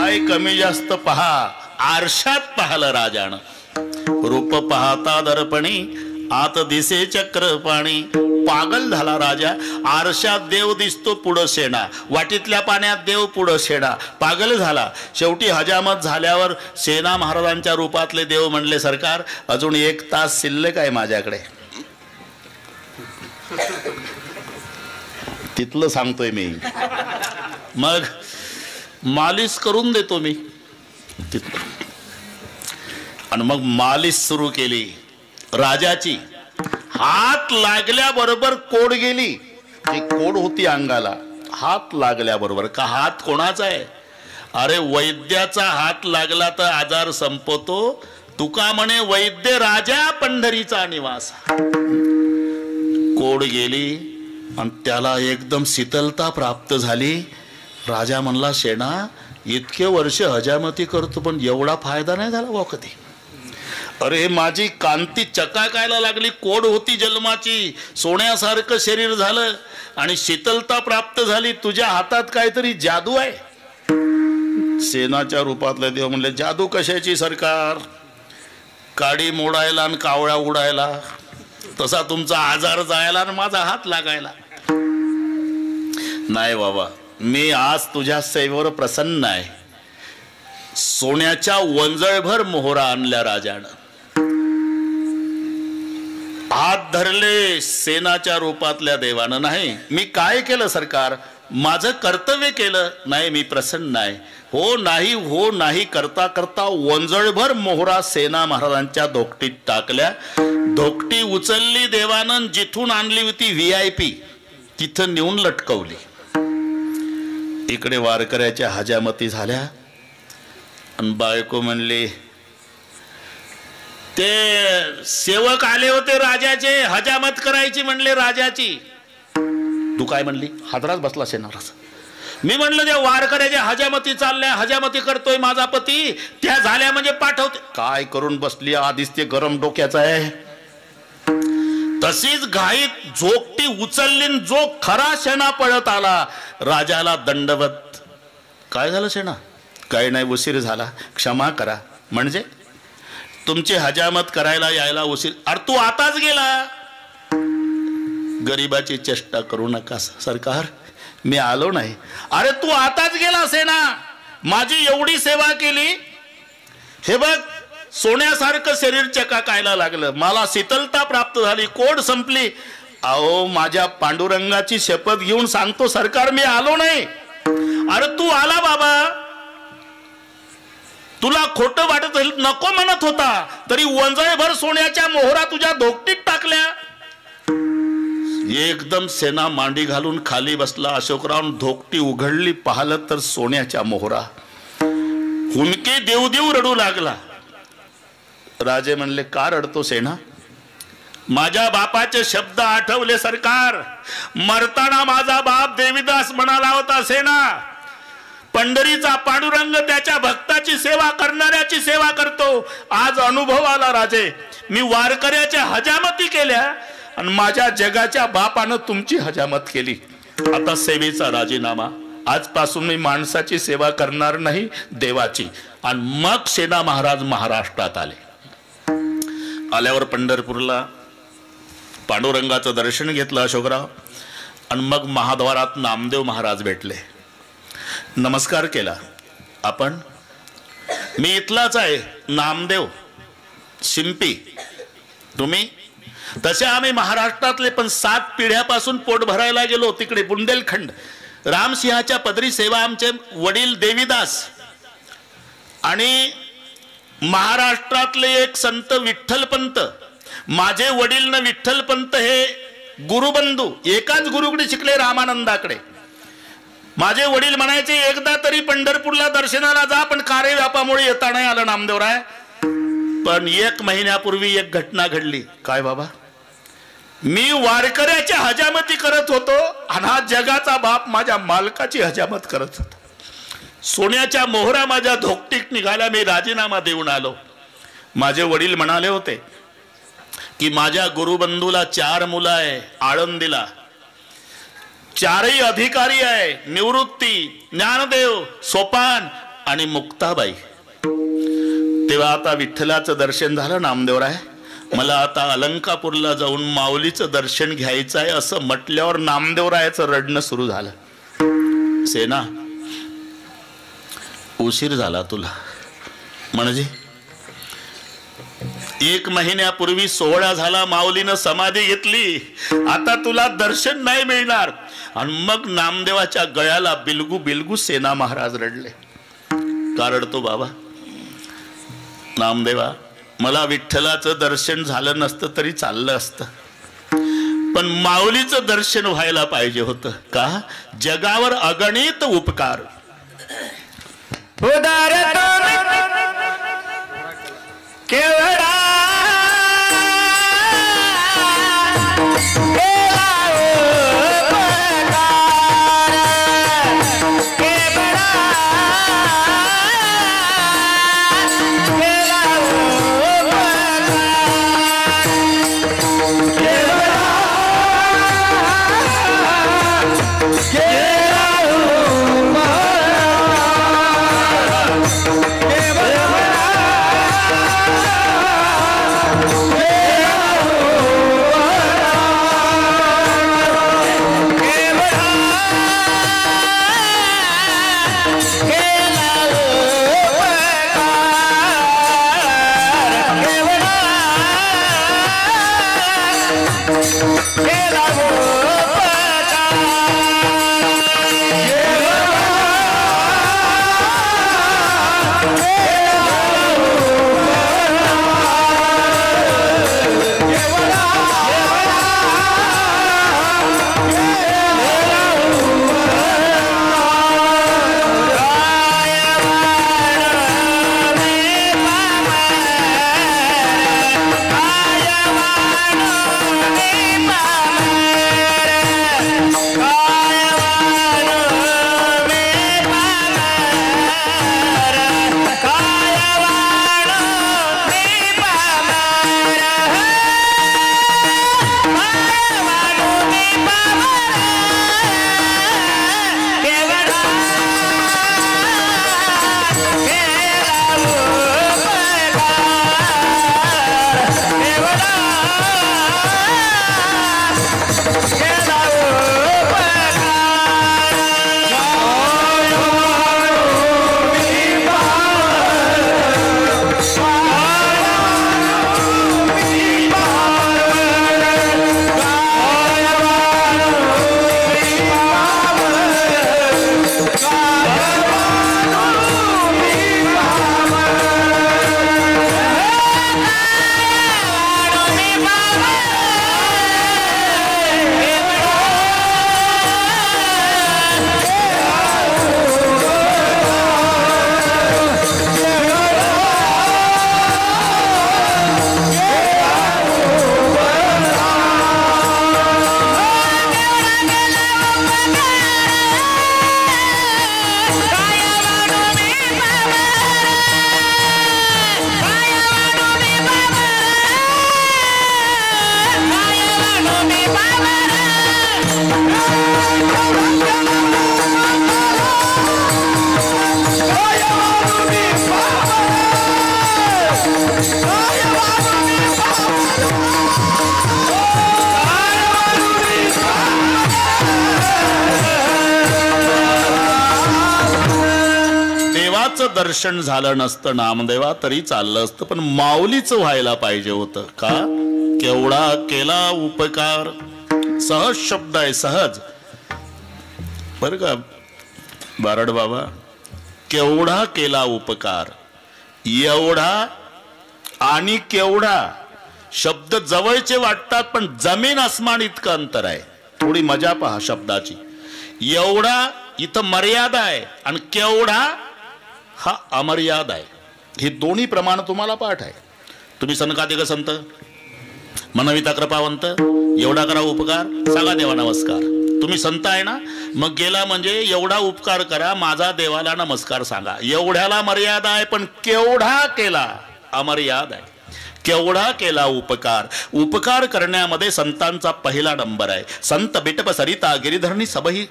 काय कमी जास्त पहा, आरशात पाहलं राजानं. रूप पाहता दर्पणी आत दिसे चक्र पाणी. पागल झाला राजा. आरशात देव दिसतो पुढं शेणा, वाटीतल्या पाण्यात देव पुढं शेणा. पागल झाला. शेवटी हजामत झाल्यावर सेना महाराजांच्या रूपातले देव म्हणले, सरकार अजून 1 तास शिल्लक आहे माझ्याकडे. तिथलं सांगतोय मी. मग मालिश करून देतो मी तिथलं. आणि मग मालिश सुरू केली राजाची. हात लागल्याबरोबर कोड गेली. जी कोड होती अंगाला, हात लागल्याबरोबर. का हात कोणाचा आहे? अरे वैद्याचा हात लागला तर आजार संपतो. तुका म्हणे वैद्य राजा पंढरीचा निवास. कोड गेली आणि त्याला एकदम शीतलता प्राप्त झाली. राजा म्हणला, शेणा इतके वर्ष हजामती करतो पण एवढा फायदा नाही झाला वा कधी. अरे माझी कांती चकाकायला लागली. कोड होती जन्माची, सोन्यासारखं शरीर झालं आणि शीतलता प्राप्त झाली. तुझ्या हातात काहीतरी जादू आहे. सेनाच्या रूपातले देव म्हणले, जादू कशाची सरकार? काडी मोडायला आणि कावळ्या उडायला. तसा तुमचा आजार जायला आणि माझा हात लागायला. नाही बाबा, मी आज तुझ्या सेवेवर प्रसन्न आहे. सोन्याच्या वंजळभर मोहरा आणल्या राजानं. हात धरले सेनाच्या रूपातल्या देवानं. नाही मी काय केलं सरकार? माझं कर्तव्य केलं. नाही मी प्रसन्न आहे. हो नाही हो नाही करता करता वंजळभर मोहरा सेना महाराजांच्या धोकटीत टाकल्या. धोकटी उचलली देवानं. जिथून आणली होती VIP तिथं नेऊन लटकवली. इकडे वारकऱ्याच्या हजामती झाल्या. आणि बायको म्हणली, ते सेवक आले होते राजाचे, हजामत करायची म्हणले राजाची. तू काय म्हणली? हादरात बसला सेनाराज. मी म्हणलं त्या वारकऱ्याच्या हजामती चालल्या, हजामती करतोय माझा पती, त्या झाल्या म्हणजे पाठवते. काय करून बसली? आधीच ते गरम डोक्याचा आहे. तशीच घाईत झोकटी उचलली. जो खरा शेणा पळत आला. राजाला दंडवत. काय झालं शेणा? काही नाही, उशीर झाला, क्षमा करा. म्हणजे तुमची हजामत करायला यायला उशीर. अरे तू आताच गेला. गरीबाची चेष्टा करू नका सरकार, मी आलो नाही. अरे तू आताच गेला सेना, माझी एवढी सेवा केली. हे बघ सोन्यासारखं शरीर चकाकायला लागलं. मला शीतलता प्राप्त झाली. कोड संपली. अहो माझ्या पांडुरंगाची शपथ घेऊन सांगतो सरकार, मी आलो नाही. अरे तू आला बाबा. तुला खोटं वाटत नको म्हणत होता तरी वंजळभर सोन्याच्या मोहरा तुझ्या धोकटीत टाकल्या. एकदम सेना मांडी घालून खाली बसला. अशोकराव धोकटी उघडली, पाहिलं तर सोन्याच्या मोहरा. हुंदके देव देव रडू लागला. राजे म्हणले, का रडतो सेना? माझ्या बापाचे शब्द आठवले सरकार. मरताना माझा बाप देवीदास म्हणाला होता, सेना पंढरीचा पांडुरंग त्याच्या भक्ताची सेवा करणाऱ्याची सेवा करतो. आज अनुभव आला राजे. मी वारकऱ्याच्या हजामती केल्या आणि माझ्या जगाच्या बापानं तुमची हजामत केली. आता सेवेचा राजीनामा. आजपासून मी माणसाची सेवा करणार नाही, देवाची. आणि मग सेना महाराज महाराष्ट्रात आले. आल्यावर पंढरपूरला पांडुरंगाचं दर्शन घेतलं अशोकराव. आणि मग महाद्वारात नामदेव महाराज भेटले. नमस्कार केला. आपण? मी इथलाच आहे, नामदेव शिंपी. तुम्ही? तसे आम्ही महाराष्ट्रातले, पण 7 पिढ्यापासून पोट भरायला गेलो तिकडे बुंदेलखंड. रामसिंहाच्या पदरी सेवा आमचे वडील देवीदास. आणि महाराष्ट्रातले एक संत विठ्ठलपंत, माझे वडील न विठ्ठलपंत हे गुरुबंधू. एकाच गुरुकडे शिकले, रामानंदाकडे. माझे वडील म्हणायचे, एकदा तरी पंढरपूरला दर्शनाला जा, पण कार्यव्यापामुळे येता नाही आलं नामदेवराय. पण 1 महिन्यापूर्वी एक घटना घडली. काय बाबा? मी वारकऱ्याच्या हजामती करत होतो आणि हा जगाचा बाप माझ्या मालकाची हजामत करत होता. सोन्याच्या मोहरा माझ्या धोकटीत निघाल्या. मी राजीनामा देऊन आलो. माझे वडील म्हणाले होते की माझ्या गुरुबंधूला 4 मुलं आहे आळंदीला. 4ही अधिकारी आहे. निवृत्ती, ज्ञानदेव, सोपान आणि मुक्ताबाई. तेव्हा आता विठ्ठलाचं दर्शन झालं नामदेवराय, मला आता अलंकापूरला जाऊन माऊलीचं दर्शन घ्यायचं आहे असं म्हटल्यावर नामदेवरायाचं रडणं सुरू झालं. सेना, उशीर झाला तुला. म्हणजे 1 महिन्यापूर्वी सोहळा झाला, माऊलीनं समाधी घेतली, आता तुला दर्शन नाही मिळणार. आणि मग नामदेवाच्या गळ्याला बिलगू बिलगू सेना महाराज रडले. का रडतो बाबा? नामदेवा, मला विठ्ठलाचं दर्शन झालं नसतं तरी चाललं असतं, पण माऊलीचं दर्शन व्हायला पाहिजे होतं. का? जगावर अगणित उपकार. केवढा दर्शन झालं नसतं नामदेवा तरी चाललं असतं, पण माऊलीचं व्हायला पाहिजे होतं. का? केवढा केला उपकार. सहज शब्द आहे, सहज बर का बारड बाबा. केवढा केला उपकार. एवढा आणि केवढा शब्द जवळचे वाटतात, पण जमीन आसमान इतकं अंतर आहे. थोडी मजा पहा शब्दाची. एवढा इथं मर्यादा आहे आणि केवढा हा अमर्याद आहे. हे दोन्ही प्रमाण तुम्हाला पाठ आहे. तुम्ही सनकादिक संत, मनविता कृपावंत, एवढा करा उपकार, सांगा देवा नमस्कार. तुम्ही संत आहे ना, मग गेला म्हणजे एवढा उपकार करा, माझा देवाला नमस्कार सांगा. एवढ्याला मर्यादा आहे, पण केवढा केला अमर्याद आहे. केवढा केला उपकार. उपकार करण्यामध्ये संतांचा पहिला नंबर आहे. संत बिटप सरिता गिरिधरणी सबही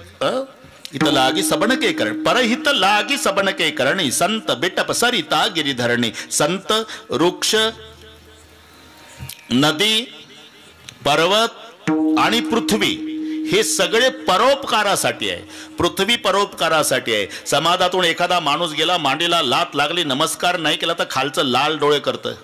इथं लागी सबणके करण परहित लागी सबणके करणी संत बिटप सरिता गिरिधरणी संत वृक्ष नदी पर्वत आणि पृथ्वी हे सगळे परोपकारासाठी आहे. पृथ्वी परोपकारासाठी आहे. समाजातून एखादा माणूस गेला, मांडीला लात लागली, नमस्कार नाही केला तर खालचं लाल डोळे करतं.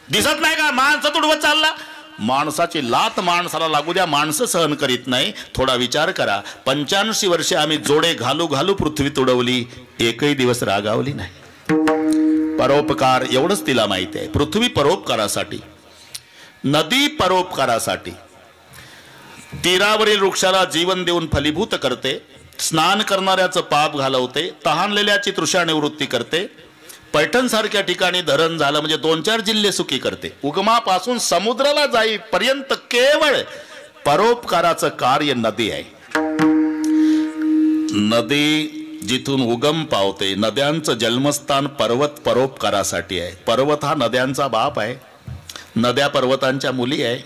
दिसत नाही का माणसं तुडवत चालला. माणसाची लात माणसाला लागू द्या, माणसं सहन करीत नाही. थोडा विचार करा. 85 वर्षे आम्ही जोडे घालू घालू पृथ्वी तुडवली, एकही दिवस रागावली नाही. परोपकार एवढंच तिला माहिती आहे. पृथ्वी परोपकारासाठी, नदी परोपकारासाठी, तीरावरील वृक्षाला जीवन देऊन फलीभूत करते, स्नान करणाऱ्याचं पाप घालवते, तहानलेल्याची तृषा निवृत्ती करते, पैठण सारख्या ठिकाणी धरण झालं म्हणजे 2-4 जिल्हे सुखी करते. उगमापासून समुद्राला जाईपर्यंत केवळ परोपकाराचं कार्य नदी आहे. नदी जिथून उगम पावते, नद्यांचं जन्मस्थान पर्वत परोपकारासाठी आहे. पर्वत हा नद्यांचा बाप आहे, नद्या पर्वतांच्या मुली आहे.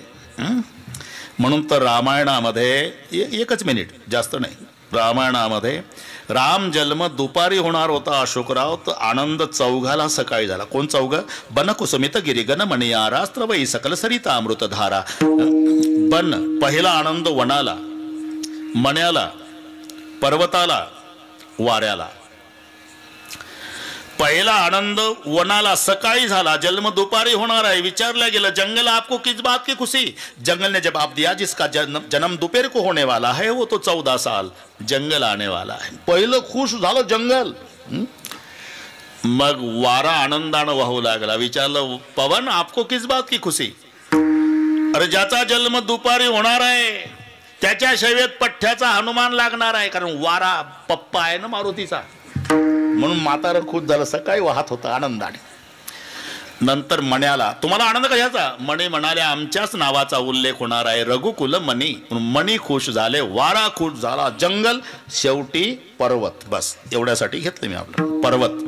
म्हणून तर रामायणामध्ये, एकच मिनिट जास्त नाही, रामायणामध्ये राम जन्म दुपारी होणार होता अशोकराव, तर आनंद चौघाला सकाळी झाला. कोण चौघ? बनकुसुमित गिरिगन मणिया रास्त्रवई सकल सरिता अमृतधारा. बन पहिला आनंद वनाला, मण्याला, पर्वताला, वाऱ्याला. पहिला आनंद वनाला सकाळी झाला, जन्म दुपारी होणार आहे. विचारला गेलं, जंगल आपको किस बात की खुशी? जंगल ने जवाब दिया, जिसका जन्म दोपहर को होने वाला है वो तो 14 साल जंगल आने वाला है. पहिलं खुश झालं जंगल. मग वारा आनंदानं वाहू लागला. विचारलं, पवन आपको किस बात की खुशी? अरे ज्याचा जन्म दुपारी होणार आहे त्याच्या शैवेत पठ्ठ्याचा हनुमान लागणार आहे, कारण वारा पप्पा आहे ना मारुतीचा. म्हणून म्हातारं खुश झालं, सकाळी वाहत होता आनंदाने. नंतर मण्याला, तुम्हाला आनंद कशाचा? मणी म्हणाले, आमच्याच नावाचा उल्लेख होणार आहे, रघुकुल मणी. मणी खुश झाले, वारा खुश झाला, जंगल, शेवटी पर्वत. बस एवढ्यासाठी घेतले मी आपलं पर्वत.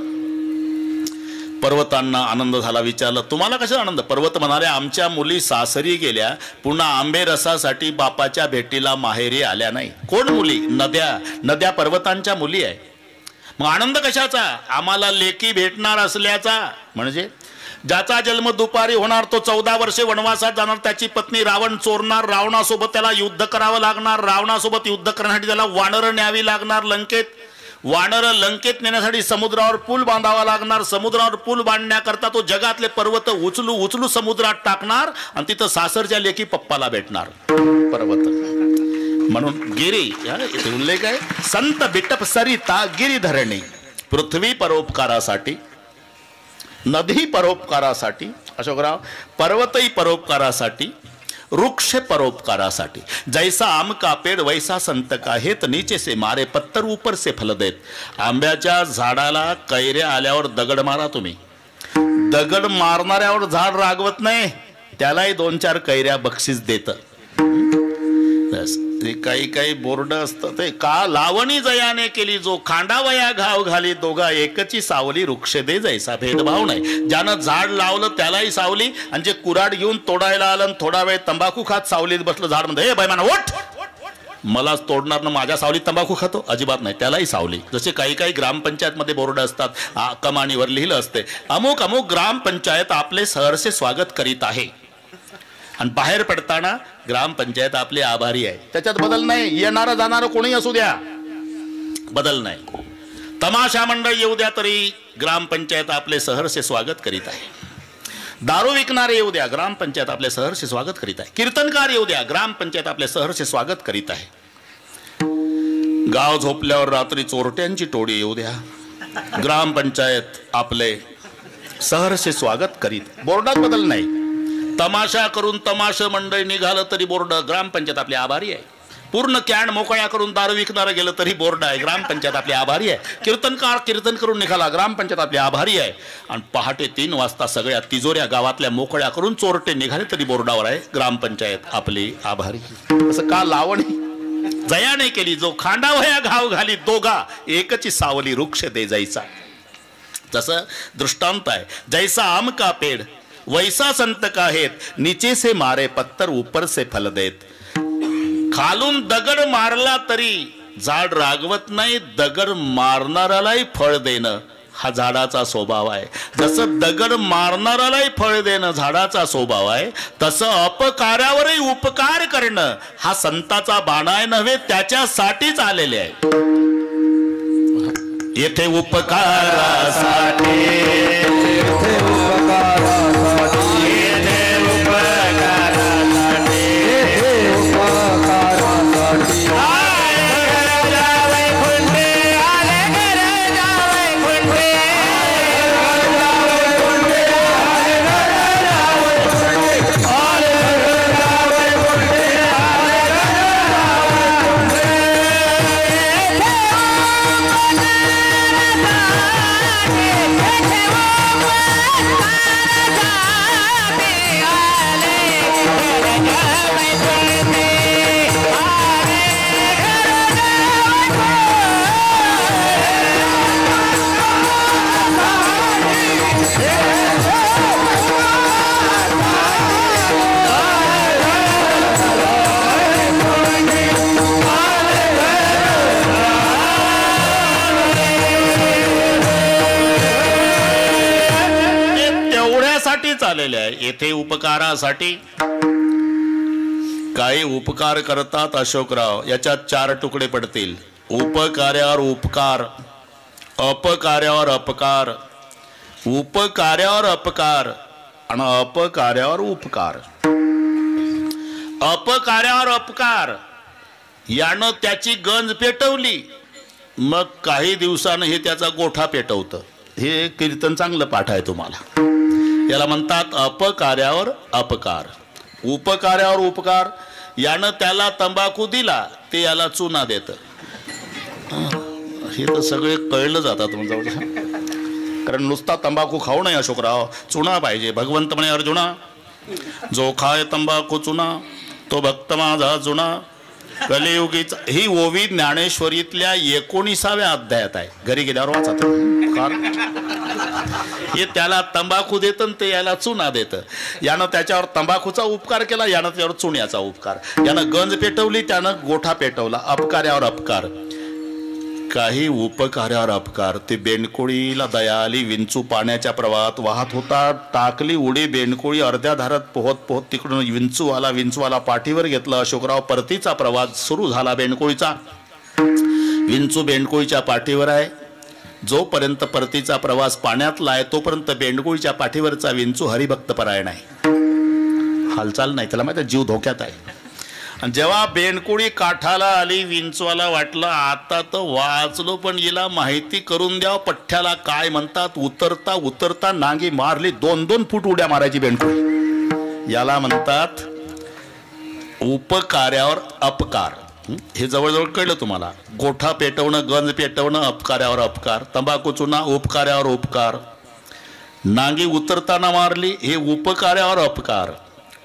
पर्वतांना आनंद झाला. विचारलं, तुम्हाला कशा आनंद? पर्वत म्हणाले, आमच्या मुली सासरी गेल्या, पुन्हा आंबे रसासाठी बापाच्या भेटीला माहेरी आल्या नाही. कोण मुली? नद्या. नद्या पर्वतांच्या मुली आहे. मग आनंद कशाचा? आम्हाला लेकी भेटणार असल्याचा. म्हणजे ज्याचा जन्म दुपारी होणार तो 14 वर्षे वनवासात जाणार, त्याची पत्नी रावण चोरणार, रावणासोबत त्याला युद्ध करावं लागणार, रावणासोबत युद्ध करण्यासाठी त्याला वानरं न्यावी लागणार लंकेत, वानरं लंकेत नेण्यासाठी समुद्रावर पूल बांधावा लागणार, समुद्रावर पूल बांधण्याकरता तो जगातले पर्वत उचलू उचलू समुद्रात टाकणार आणि तिथं सासरच्या लेकी पप्पाला भेटणार. पर्वत म्हणून गिरी, इथे उल्लेख आहे, संत बिटप सरिता गिरिधरणी. पृथ्वी परोपकारासाठी, नदी परोपकारासाठी अशोकराव, पर्वतही परोपकारासाठी, वृक्ष परोपकारासाठी. जैसा आम का पेड़ वैसा संत का हेत, नीचे से मारे पत्तर ऊपर से फल देत. आंब्याच्या झाडाला कैऱ्या आल्यावर दगड मारा तुम्ही, दगड मारणाऱ्यावर झाड रागवत नाही, त्यालाही 2-4 कैऱ्या बक्षीस देत. काही काही बोर्ड असतं ते का लावणी जयाने केली, जो खांडावया घाव घाली, दोघा एकची सावली, वृक्ष दे जैसा. भेदभाव नाही. ज्यानं झाड लावलं त्यालाही सावली, आणि जे कुऱ्हाड घेऊन तोडायला आलं थोडा वेळ तंबाखू खात सावलीत बसलं झाड मध्ये, बाय म्हणा ओठ, मलाच तोडणार ना, माझ्या सावलीत तंबाखू खातो? अजिबात नाही, त्यालाही सावली. जसे काही काही ग्रामपंचायत मध्ये बोर्ड असतात, कमानीवर लिहिलं असते, अमुक अमुक ग्रामपंचायत आपले सहर्षे स्वागत करीत आहे, आणि बाहेर पडताना ग्रामपंचायत आपले आभारी आहे. त्याच्यात बदल नाही. येणारा जाणारा कोणी असू द्या, बदल नाही. तमाशा मंडळ येऊ द्या तरी ग्रामपंचायत आपले सहर्षे स्वागत करीत आहे. दारू विकणारे येऊ द्या, ग्रामपंचायत आपले सहर्षे स्वागत करीत आहे. कीर्तनकार येऊ द्या, ग्रामपंचायत आपले सहर्षे स्वागत करीत आहे. गाव झोपल्यावर रात्री चोरट्यांची टोळी येऊ द्या, ग्रामपंचायत आपले सहर्षे स्वागत करीत. बोर्डात बदल नाही. तमाशा करून तमाशा मंडळ निघालं तरी बोर्ड, ग्रामपंचायत आपली आभारी आहे. पूर्ण कॅन मोकळ्या करून दारू विकणारं गेलं तरी बोर्ड आहे, ग्रामपंचायत आपली आभारी आहे. कीर्तनकार कीर्तन करून निघाला, ग्रामपंचायत आपली आभारी आहे. आणि पहाटे 3 वाजता सगळ्या तिजोऱ्या गावातल्या मोकळ्या करून चोरटे निघाले तरी बोर्डावर आहे, ग्रामपंचायत आपली आभारी. असं का लावणी जयाने केली, जो खांडावया घाव घाली, दोघा एकची सावली, वृक्ष दे जैसा. तसं दृष्टांत आहे. जैसा आम का पेड़ वैसा संत का हेत, नीचे से मारे पत्तर ऊपर से फल देत. खालून दगड मारला तरी झाड रागवत नाही, दगड मारणाऱ्यालाही फळ देणं हा झाडाचा स्वभाव आहे. जसं दगड मारणाऱ्यालाही फळ देणं झाडाचा स्वभाव आहे, तसं अपकार्यावरही उपकार करणं हा संताचा बाणा आहे नव्हे, त्याच्यासाठीच आलेले आहे. येथे उपकारासाठी आलेले आहे. येथे उपकारासाठी काही उपकार करतात अशोकराव, याच्यात 4 तुकडे पडतील. उपकार्यावर उपकार, अपकार्यावर अपकार, उपकार्यावर अपकार आणि अपकार्यावर उपकार. अपकार्यावर अपकार यानं त्याची गंज पेटवली, मग काही दिवसानं हे त्याचा गोठा पेटवतं. हे कीर्तन चांगलं पाठ आहे तुम्हाला. याला म्हणतात अपकार्यावर अपकार. उपकार्यावर उपकार, यानं त्याला तंबाखू दिला, ते याला चुना देत. हे तर सगळे कळलं जातात म्हणजे, कारण नुसता तंबाखू खाऊ नये अशोकराव, चुना पाहिजे. भगवंत म्हणे अर्जुना, जो खाय तंबाखू चुना तो भक्त माझा जुना. कलियुगीचा ही ओवी ज्ञानेश्वरीतल्या 19व्या अध्यायात आहे. घरी गेल्यावर वाचा. हे त्याला तंबाखू देत ते याला चुना देत. यानं त्याच्यावर तंबाखूचा उपकार केला, यानं त्याच्यावर चुन्याचा उपकार. यानं गंज पेटवली, त्यानं गोठा पेटवला. अपकार्यावर अपकार. काही उपकार्यावर अपकार. ते बेंडकोळीला दया आली, विंचू पाण्याच्या प्रवाहात वाहत होता, टाकली उडी बेंडकोळी. अर्ध्या धारात पोहत पोहत तिकडून विंचू आला, विंचूवाला पाठीवर घेतला अशोकराव. परतीचा प्रवास सुरू झाला बेंडकोळीचा. विंचू बेंडकोळीच्या पाठीवर आहे. जोपर्यंत परतीचा प्रवास पाण्यातला आहे तोपर्यंत बेंडकोळीच्या पाठीवरचा विंचू हरिभक्त परायण आहे, हालचाल नाही. त्याला माहिती जीव धोक्यात आहे. आणि जेव्हा बेंडकोळी काठाला आली, विंचवाला वाटलं आता तर वाचलो, पण हिला माहिती करून द्यावं पठ्ठ्याला काय म्हणतात. उतरता उतरता नांगी मारली. 2-2 फूट उड्या मारायची बेंडकोळी. याला म्हणतात उपकार्यावर अपकार. हे जवळजवळ कळलं तुम्हाला. गोठा पेटवणं, गंज पेटवणं अपकार्यावर अपकार. तंबाखू चुना उपकार्यावर उपकार. नांगी उतरताना मारली, हे उपकार्यावर अपकार.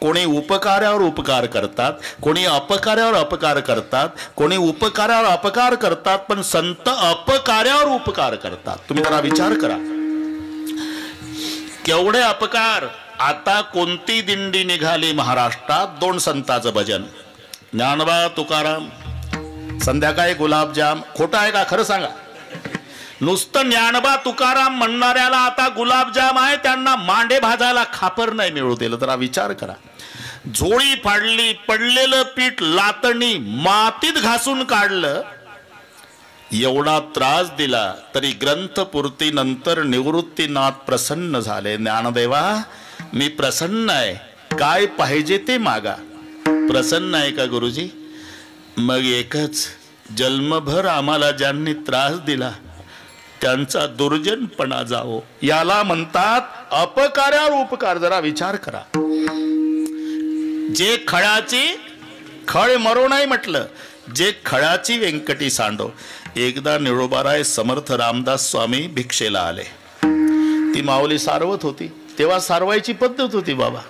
कोणी उपकार्यावर उपकार करतात, कोणी अपकार्यावर अपकार करतात, कोणी उपकार्यावर अपकार करतात, पण संत अपकार्यावर उपकार करतात. तुम्ही जरा विचार करा, केवढे अपकार. आता कोणती दिंडी निघाली महाराष्ट्रात? 2 संतांचं भजन, ज्ञानोबा तुकाराम. संध्याकाळी गुलाबजाम. खोटं आहे का? खरं सांगा. नुसतं ज्ञानोबा तुकाराम म्हणणाऱ्याला आता गुलाबजाम आहे, त्यांना मांडे भाजायला खापर नाही मिळू दिलं. जरा विचार करा. झोळी फाडली, पडलेलं पीठ लातणी मातीत घासून काढलं, एवढा त्रास दिला तरी ग्रंथपूर्ती नंतर निवृत्तीनाथ प्रसन्न झाले. ज्ञानदेवा मी प्रसन्न आहे, काय पाहिजे ते मागा. प्रसन्न आहे का गुरुजी? मग एकच, जन्मभर आम्हाला ज्यांनी त्रास दिला त्यांचा दुर्जनपणा जावो. याला म्हणतात अपकार्यावर उपकार. जरा विचार करा. जे खळाची खळ मरो नाही म्हटलं, जे खळाची व्यंकटी सांडो. एकदा निळोबाराय समर्थ रामदास स्वामी भिक्षेला आले. ती माऊली सारवत होती. तेव्हा सारवायची पद्धत होती बाबा.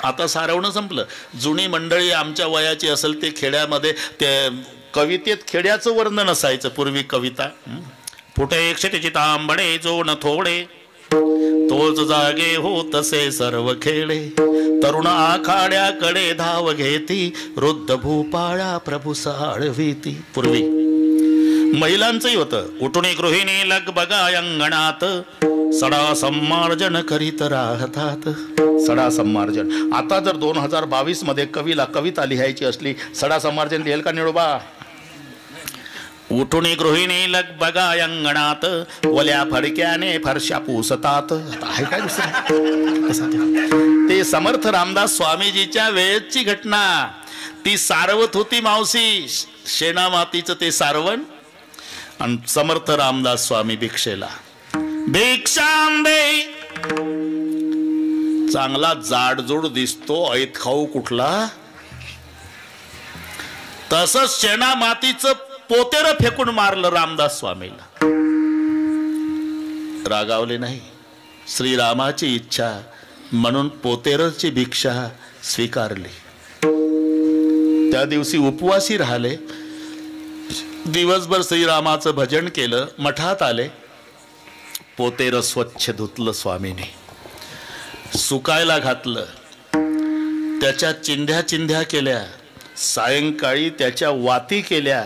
आता सारवणं संपलं. जुनी मंडळी आमच्या वयाची असेल ते खेड्यामध्ये ते कवितेत खेड्याचं वर्णन असायचं पूर्वी. कविता फुटे क्षितिची तांबडे जो न थोडे, तोच जागे हो तसे सर्व खेळे. तरुण आखाड्याकडे धाव घेती, वृद्ध भूपाळा प्रभू साळवीती. पूर्वी महिलांचंही होतं. उठुणी गृहिणी लग बघा अंगणात, सडा संमार्जन करीत राहतात. सडा संमार्जन. आता जर 2022 मध्ये कवीला कविता लिहायची असली, सडा संमार्जन लिहेल का निळोबा? उठुणी गृहिणी लग बघा अंगणात, वल्या फडक्याने फरशा पुसतात. आता आहे काय दुसरं? ते समर्थ रामदास स्वामीजीच्या वेळेची घटना. ती सारवत होती मावशी शेणा मातीचं ते सारवण, आणि समर्थ रामदास स्वामी भिक्षेला, भिक्षां दे. चांगला जाडजूड दिसतो, ऐत खाऊ कुठला. तसंच शेणा मातीचं पोतेर फेकून मारलं रामदास स्वामीला. रागावले नाही. श्रीरामाची इच्छा म्हणून पोतेरची भिक्षा स्वीकारली. त्या दिवशी उपवासी राहिले. दिवसभर श्रीरामाचं भजन केलं. मठात आले. पोतेर स्वच्छ धुतलं स्वामीने, सुकायला घातलं. त्याच्या चिंध्या चिंध्या केल्या. सायंकाळी त्याच्या वाती केल्या,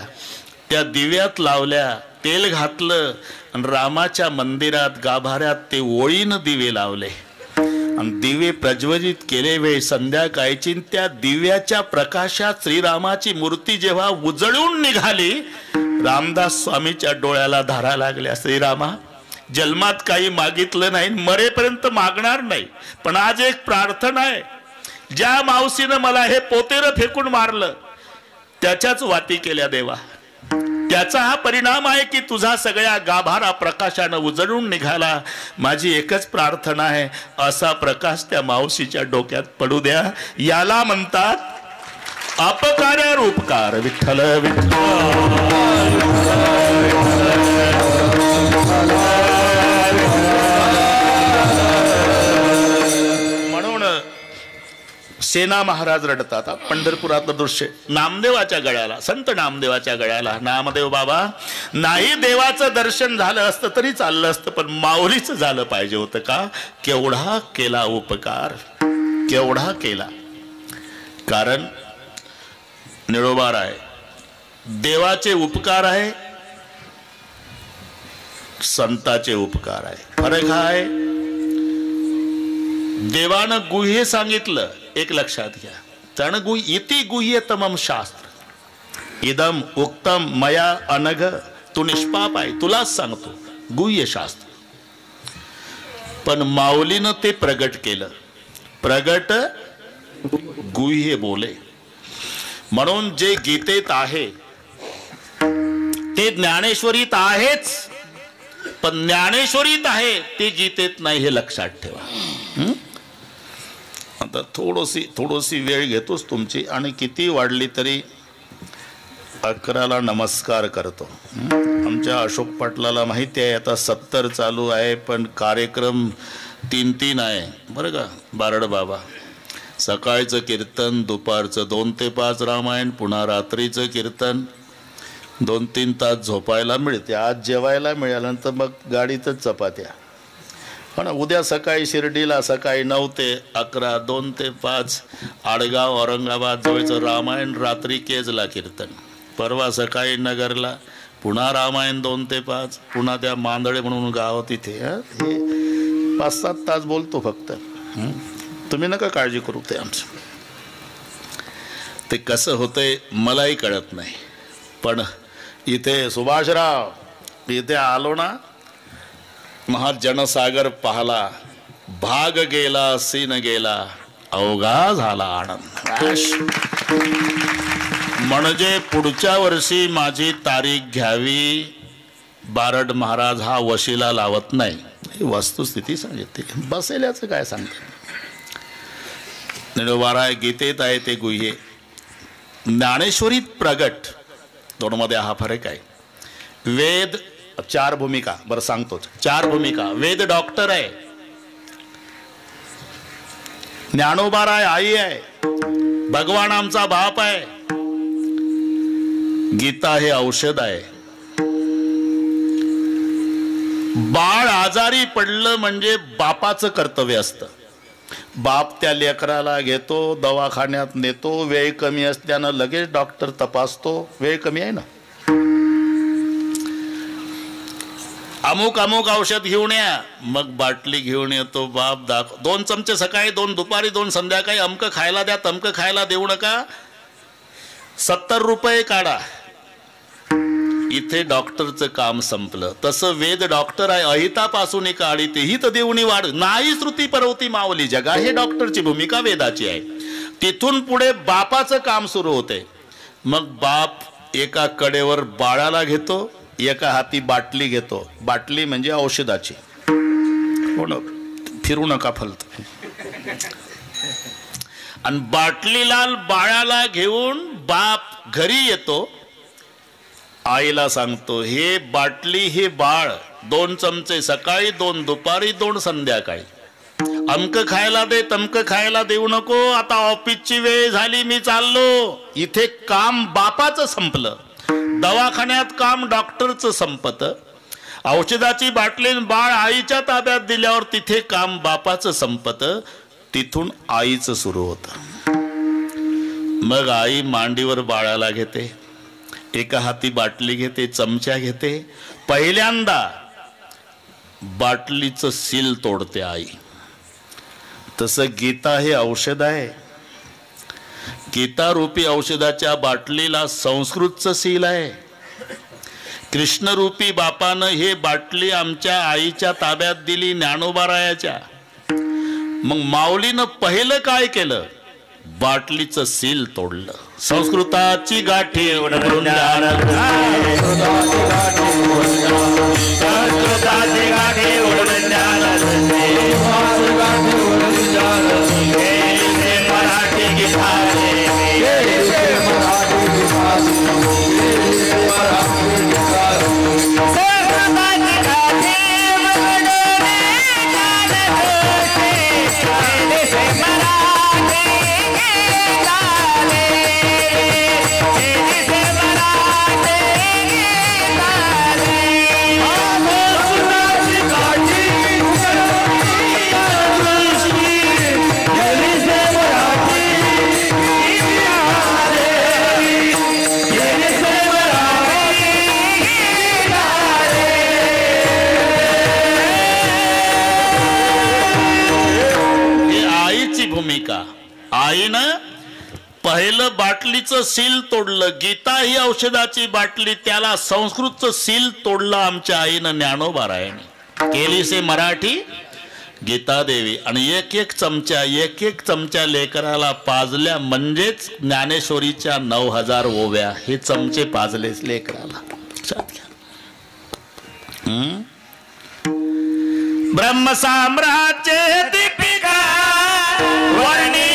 त्या दिव्यात लावल्या, तेल घातलं, आणि रामाच्या मंदिरात गाभाऱ्यात ते ओळीनं दिवे लावले. आणि दिवे प्रज्वलित केले. वेळ संध्याकाळची. त्या दिव्याच्या प्रकाशात श्रीरामाची मूर्ती जेव्हा उजळून निघाली, रामदास स्वामीच्या डोळ्याला धारा लागल्या. श्रीरामा, जन्मात काही मागितलं नाही, मरेपर्यंत मागणार नाही, पण आज एक प्रार्थना आहे. ज्या मावशीनं मला हे पोतेर फेकून मारलं, त्याच्याच वाती केल्या देवा. त्याचा हा परिणाम आहे की तुझा सगळ्या गाभारा प्रकाशानं उजळून निघाला. माझी एकच प्रार्थना आहे, असा प्रकाश त्या मावशीच्या डोक्यात पडू द्या. याला म्हणतात अपकार्यावर उपकार. विठ्ठल विठ्ठल. म्हणून सेना महाराज रडतात. पंढरपुरातलं दृश्य. नामदेवाच्या गळ्याला, संत नामदेवाच्या गळ्याला, नामदेव बाबा, नाही देवाचं दर्शन झालं असतं तरी चाललं असतं, पण माऊलीचं झालं पाहिजे होतं का? केवढा केला उपकार, केवढा केला. कारण निळोबार आहे, देवाचे उपकार आहे, संताचे उपकार आहे. फरक आहे. देवानं गुह्य सांगितलं, एक लक्षात घ्या. तण इति गुह्यतमम शास्त्र, इदम उक्तम मया अनघ. तू निष्पाप आहे, तुलाच सांगतो, गुह्य शास्त्र. पण माऊलीनं ते प्रगट केलं. प्रगट गुह्य बोले. म्हणून जे गीतेत आहे ते ज्ञानेश्वरीत आहेच, पण ज्ञानेश्वरीत आहे ते गीतेत नाही, हे लक्षात ठेवा. आता थोडीशी वेळ घेतोच तुमची, आणि किती वाढली तरी 11ला नमस्कार करतो. आमच्या अशोक पाटलाला माहिती आहे आता 70 चालू आहे, पण कार्यक्रम 3 आहे बरं का. बारड बाबा, सकाळचं कीर्तन, दुपारचं 2 ते 5 रामायण, पुन्हा रात्रीचं कीर्तन. 2-3 तास झोपायला मिळते. आज जेवायला मिळाल्यानंतर मग गाडीतच चपात्या. पण उद्या सकाळी शिर्डीला सकाळी 9 ते 11, 2 ते 5 आडगाव औरंगाबाद जवळचं रामायण, रात्री केजला कीर्तन. परवा सकाळी नगरला पुन्हा रामायण 2 ते 5, पुन्हा त्या मांदळे म्हणून गाव तिथे. हे 5-7 तास बोलतो फक्त. तुम्ही नका काळजी करू. ते आमचं ते कसं होतंय मलाही कळत नाही. पण इथे सुभाषराव इथे आलो ना, महाजनसागर पाहला, भाग गेला सीन गेला, अवघा झाला आनंद. म्हणजे पुढच्या वर्षी माझी तारीख घ्यावी, बारड महाराज हा वशिला लावत नाही. ही वस्तुस्थिती सांगितली. बसेल याचं काय सांगते. निळोबारा गीतेत आहे ते गुह्ये, ज्ञानेश्वरीत प्रगट. दोनमध्ये हा फरक आहे. वेद 4 भूमिका, बरं सांगतोच, 4 भूमिका. वेद डॉक्टर आहे, ज्ञानोबारा आई आहे, भगवान आमचा बाप आहे, गीता हे औषध आहे. बाळ आजारी पडलं म्हणजे बापाचं कर्तव्य असतं. बाप त्या लेकराला घेतो, दवाखान्यात नेतो, वेळ कमी असल्यानं लगेच डॉक्टर तपासतो. वेळ कमी आहे ना, अमुक अमुक औषध घेऊन या. मग बाटली घेऊन येतो. बाप दाखव 2 चमचे सकाळी, 2 दुपारी, 2 संध्याकाळी. अमकं खायला द्या, तमकं खायला देऊ नका. 70 रुपये काढा. इथे डॉक्टरचं काम संपलं. तसं वेद डॉक्टर आहे. अहितापासून काढी तेही तर देऊनी वाढ नाही. श्रुती परवती मावली जगा, हे डॉक्टरची भूमिका वेदाची आहे. तिथून पुढे बापाचं काम सुरू होते. मग बाप एका कडेवर बाळाला घेतो, एका हाती बाटली घेतो. बाटली म्हणजे औषधाची. हो ना, फिरू नका फलत. आणि बाटलीला बाळाला घेऊन बाप घरी येतो. आईला सांगतो, हे बाटली हे बाळ 2 चमचे सकाळी, 2 दुपारी, 2 संध्याकाळी. अमकं खायला दे, तमकं खायला देऊ नको. आता ऑफिसची वेळ झाली, मी चाललो. इथे काम बापाचं संपलं. दवाखान्यात काम डॉक्टरचं संपत. औषधाची बाटली बाळ आईच्या ताब्यात दिल्यावर तिथे काम बापाचं संपत. तिथून आईचं सुरू होतं. मग आई मांडीवर बाळाला घेते, एका हाती बाटली घेते, चमचा घेते. पहिल्यांदा बाटलीचं सील तोडते आई. तसं गीता हे औषध आहे. गीता रूपी औषधाच्या बाटलीला संस्कृतचं सील आहे. कृष्णरूपी बापानं हे बाटली आमच्या आईच्या ताब्यात दिली, ज्ञानोबारायाच्या. मग माऊलीनं पहिलं काय केलं? बाटलीचं सील तोडलं. संस्कृताची गाठी भूमिका. आईनं पहिलं बाटलीचं सील तोडलं. गीता ही औषधाची बाटली, त्याला संस्कृतचं सील तोडलं आमच्या आईनं, ज्ञानोबारायाने. केली से मराठी गीता देवी. आणि एक एक चमचा लेकराला पाजल्या. म्हणजेच ज्ञानेश्वरीच्या 9000 ओव्या हे चमचे पाजलेच लेकराला. ब्रह्म साम्राज्य दीपिका वर्णी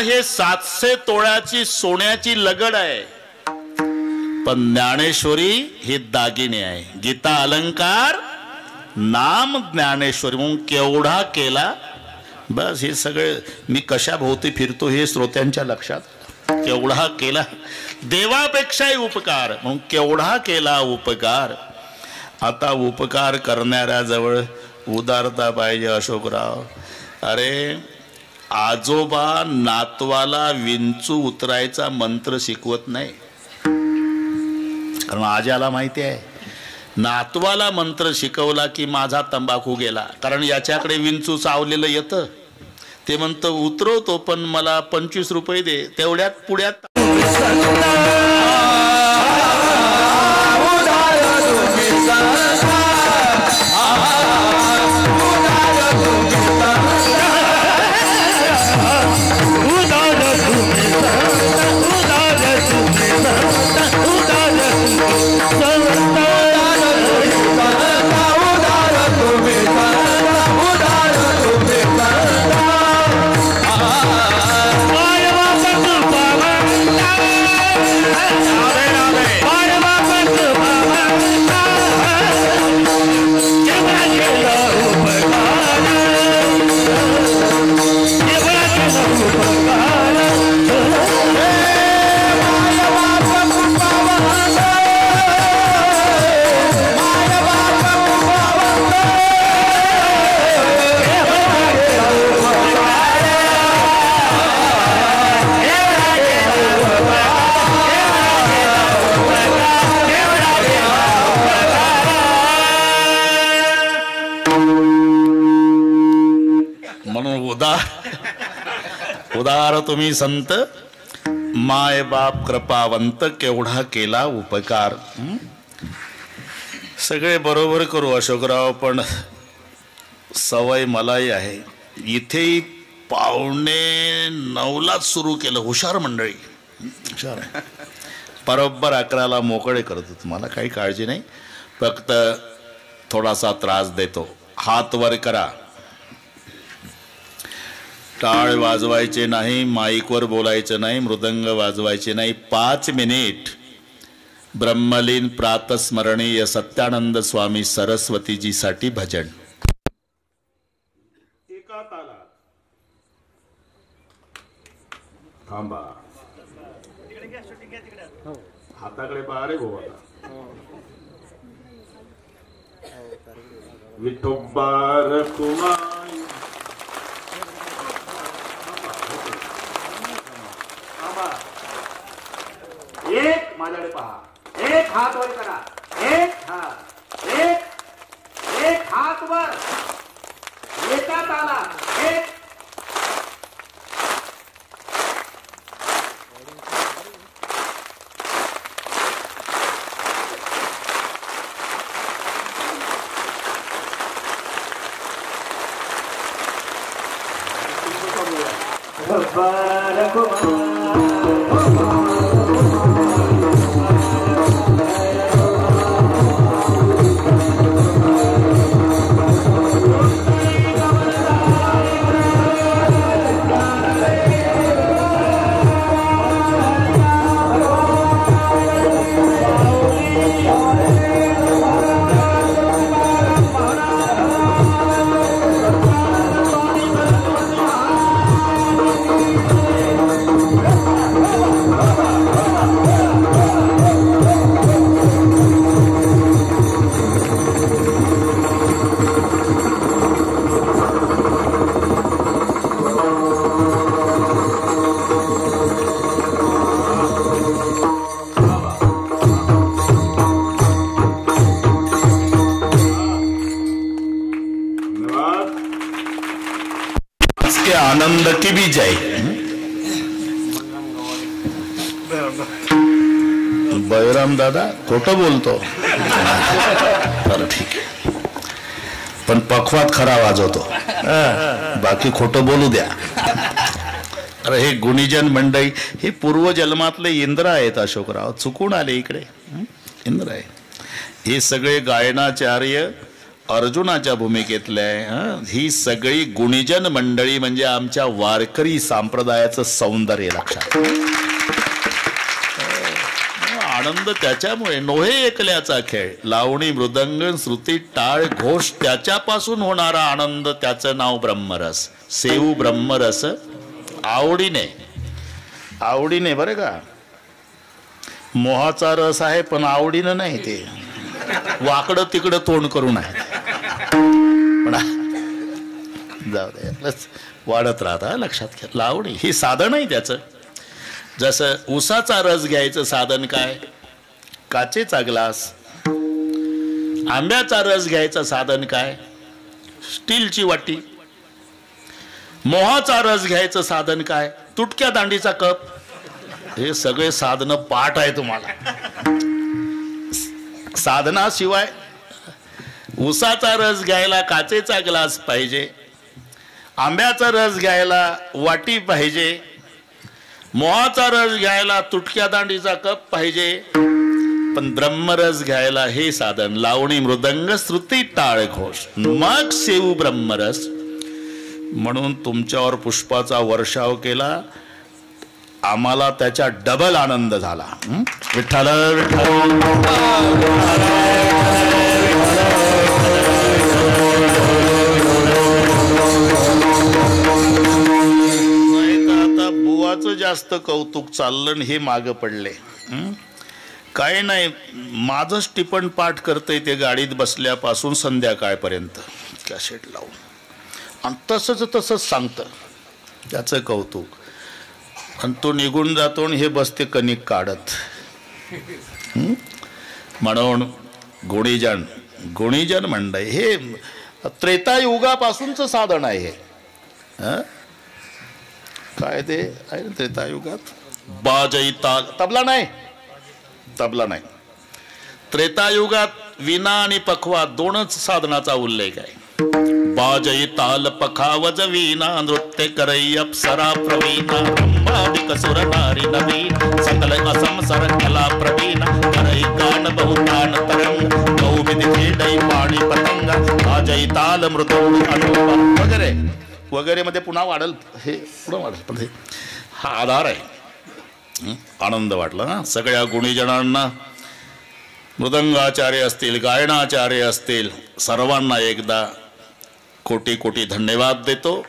हे 700 तोळ्याची सोन्याची लगड आहे. पण ज्ञानेश्वरी हे दागिने आहे. गीता अलंकार, नाम ज्ञानेश्वरी. म्हणून केवढा केला. बस हे सगळे मी कशा भोवती फिरतो हे श्रोत्यांच्या लक्षात. केवढा केला, देवापेक्षाही उपकार. म्हणून केवढा केला उपकार. आता उपकार करणाऱ्याजवळ उदारता पाहिजे अशोकराव. अरे आजोबा नातवाला विंचू उतरायचा मंत्र शिकवत नाही. कारण आज्याला माहिती आहे नातवाला मंत्र शिकवला की माझा तंबाखू गेला. कारण याच्याकडे विंचू चावलेलं येतं. ते म्हणतं उतरवतो पण मला 25 रुपये दे. तेवढ्यात पुढ्यात उदार तुम्ही संत, माय बाप कृपावंत, केवढा केला उपकार. सगळे बरोबर करू अशोकराव, पण सवय मलाही आहे. इथेही 8:45 सुरू केलं. हुशार मंडळी, हुशार आहे. बरोबर 11ला मोकळे करतो. तुम्हाला काही काळजी नाही, फक्त थोडासा त्रास देतो. हात वर करा, टाळ वाजवायचे नाही, माईकवर बोलायचं नाही, मृदंग वाजवायचे नाही. 5 मिनिट ब्रह्मलीन प्रातस्मरणीय सत्यानंद स्वामी सरस्वतीजी साठी भजन. एका तालात थांबा, हाताकडे पारे गोवा. विठोबार कुमार एक माझ्याकडे पहा, एक हात वर करा, एक हात, एक हात वर, एका तालात एक. आनंद की भी जय. बैराम दादा खोटं बोलतो, बरं ठीक आहे, पण पखवात खरा वाजवतो, बाकी खोटं बोलू द्या. अरे हे गुणीजन मंडळी हे पूर्वजन्मातले इंद्र आहेत अशोकराव, चुकून आले इकडे. इंद्र आहे हे सगळे. गायनाचार्य अर्जुनाच्या भूमिकेतले आहे. ही सगळी गुणीजन मंडळी म्हणजे आमच्या वारकरी संप्रदायाचं सौंदर्य. लक्षात आनंद त्याच्यामुळे. नोहे एकल्याचा खेळ, लावणी मृदंग श्रुती टाळ घोष, त्याच्यापासून होणारा आनंद, त्याचं नाव ब्रह्मरस. सेऊ ब्रह्मरस आवडीने, आवडीने बरं का. मोहाचा रस आहे पण आवडीनं नाही. ते वाकडं तिकडं तोंड करून आहे. पण जाऊ दे, वाढत राहता. लक्षात घ्या, लावणी ही साधन आहे त्याचं. जसं उसाचा रस घ्यायचं साधन काय? काचेचा ग्लास. आंब्याचा रस घ्यायचं साधन काय? स्टीलची वाटी. मोहाचा रस घ्यायचं साधन काय? तुटक्या दांडीचा कप. हे सगळे साधनं पाठ आहे तुम्हाला. साधनाशिवाय उसाचा रस घ्यायला काचेचा ग्लास पाहिजे, आंब्याचा रस घ्यायला वाटी पाहिजे, मोहाचा रस घ्यायला तुटक्या दांडीचा कप पाहिजे, पण ब्रह्मरस घ्यायला हे साधन लावणी मृदंग श्रुती टाळ घोष मग सेऊ ब्रह्मरस. म्हणून तुमच्यावर पुष्पाचा वर्षाव केला, आम्हाला त्याचा डबल आनंद झाला. विठ्ठल नाही तर आता बुवाचं जास्त कौतुक चाललं हे मागं पडले. काय नाही, माझंच टिपण पाठ करतंय ते गाडीत बसल्यापासून संध्याकाळपर्यंत कॅसेट लावून, आणि तसंच सांगतं त्याचं कौतुक. आणि तो निघून जातो आणि हे बसते कणिक काढत. म्हणून गुणीजन मंडळ हे त्रेतायुगापासूनचं साधन आहे हे. काय ते आहे ना त्रेतायुगात बाजई ताल तबला नाही. त्रेतायुगात विना आणि पखवा दोनच साधनाचा उल्लेख आहे. बाजई ताल पखावज वीणा नृत्य करई अप्सरा प्रवीणा रंभादिक सुर नारी नवीन सकल असंसर कला प्रवीण करई गान बहुतान तरंग गौविध खेडई पाणी पतंग बाजई ताल मृदुंग अनुप वगैरे वगैरे मध्ये पुन्हा वाढल, हे पुन्हा वाढल. पण हा आधार आहे. आनंद वाटला ना सगळ्या गुणीजनांना. मृदंगाचार्य असतील, गायनाचार्य असतील, सर्वांना एकदा कोटी कोटी धन्यवाद देतो